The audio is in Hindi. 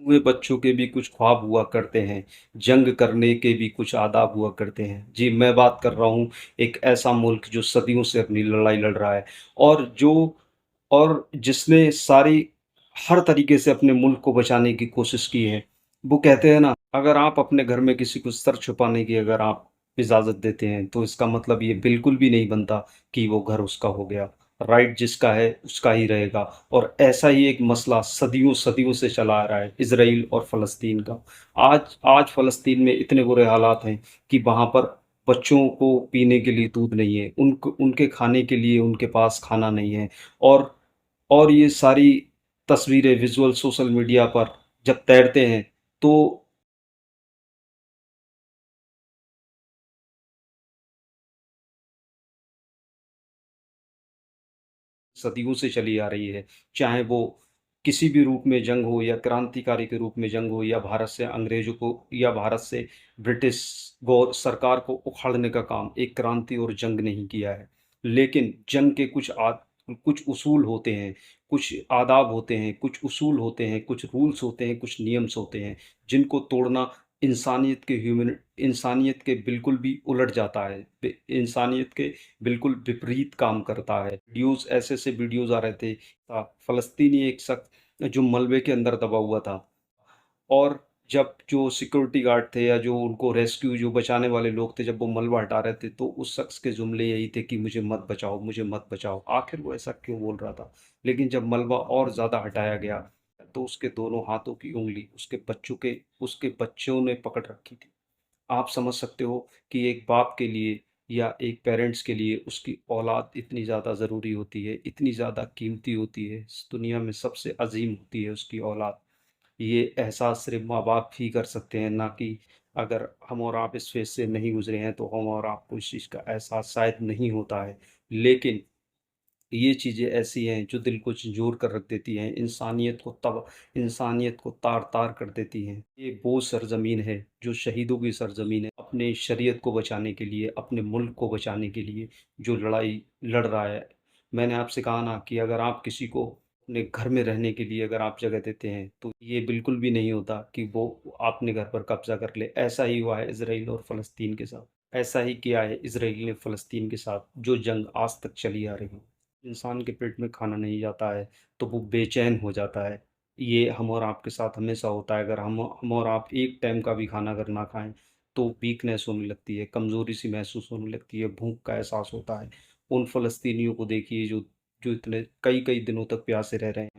हुए बच्चों के भी कुछ ख्वाब हुआ करते हैं, जंग करने के भी कुछ आदाब हुआ करते हैं। जी, मैं बात कर रहा हूँ एक ऐसा मुल्क जो सदियों से अपनी लड़ाई लड़ रहा है और जो और जिसने सारी हर तरीके से अपने मुल्क को बचाने की कोशिश की है। वो कहते हैं ना, अगर आप अपने घर में किसी को सर छुपाने की अगर आप इजाज़त देते हैं, तो इसका मतलब ये बिल्कुल भी नहीं बनता कि वो घर उसका हो गया। राइट जिसका है, उसका ही रहेगा और ऐसा ही एक मसला सदियों से चला आ रहा है इज़राइल और फ़लस्तीन का। आज आज फ़लस्तीन में इतने बुरे हालात हैं कि वहाँ पर बच्चों को पीने के लिए दूध नहीं है, उनके खाने के लिए उनके पास खाना नहीं है और ये सारी तस्वीरें विजुअल सोशल मीडिया पर जब तैरते हैं तो सदियों से चली आ रही है, चाहे वो किसी भी रूप में जंग हो या क्रांतिकारी के रूप में जंग हो या भारत से अंग्रेजों को या भारत से ब्रिटिश गौर सरकार को उखाड़ने का काम एक क्रांति और जंग नहीं किया है। लेकिन जंग के कुछ उसूल होते हैं, कुछ आदाब होते हैं, कुछ उसूल होते हैं, कुछ रूल्स होते हैं, कुछ नियम्स होते हैं, जिनको तोड़ना इंसानियत के बिल्कुल भी उलट जाता है। इंसानियत के बिल्कुल विपरीत काम करता है। वीडियोज़ ऐसे-ऐसे वीडियोज़ आ रहे थे फ़लस्तीनी एक शख्स जो मलबे के अंदर दबा हुआ था और जब जो सिक्योरिटी गार्ड थे या जो उनको रेस्क्यू जो बचाने वाले लोग थे, जब वो मलबा हटा रहे थे, तो उस शख्स के जुमले यही थे कि मुझे मत बचाओ, मुझे मत बचाओ। आखिर वो ऐसा क्यों बोल रहा था? लेकिन जब मलबा और ज़्यादा हटाया गया, तो उसके दोनों हाथों की उँगली उसके बच्चों ने पकड़ रखी थी। आप समझ सकते हो कि एक बाप के लिए या एक पेरेंट्स के लिए उसकी औलाद इतनी ज़्यादा ज़रूरी होती है, इतनी ज़्यादा कीमती होती है, इस दुनिया में सबसे अज़ीम होती है उसकी औलाद। ये एहसास सिर्फ़ माँ-बाप ही कर सकते हैं, ना कि अगर हम और आप इस फ़ेज़ से नहीं गुज़रे हैं, तो हम और आपको इस चीज़ का एहसास शायद नहीं होता है। लेकिन ये चीज़ें ऐसी हैं जो दिल को झंझोर कर रख देती हैं, इंसानियत को तार-तार कर देती हैं। ये वो सरज़मीन है जो शहीदों की सरज़मीन है, अपने शरीयत को बचाने के लिए, अपने मुल्क को बचाने के लिए जो लड़ाई लड़ रहा है। मैंने आपसे कहा ना कि अगर आप किसी को अपने घर में रहने के लिए अगर आप जगह देते हैं, तो ये बिल्कुल भी नहीं होता कि वो अपने घर पर कब्ज़ा कर ले। ऐसा ही हुआ है इज़राइल और फ़लस्तीन के साथ। ऐसा ही किया है इज़राइल ने फ़लस्तीन के साथ, जो जंग आज तक चली आ रही है। इंसान के पेट में खाना नहीं जाता है, तो वो बेचैन हो जाता है। ये हम और आपके साथ हमेशा होता है, अगर हम और आप एक टाइम का भी खाना अगर ना खाएँ, तो वीकनेस होने लगती है, कमज़ोरी-सी महसूस होने लगती है, भूख का एहसास होता है। उन फ़लस्तीनियों को देखिए जो इतने कई-कई दिनों तक प्यासे रह रहे हैं।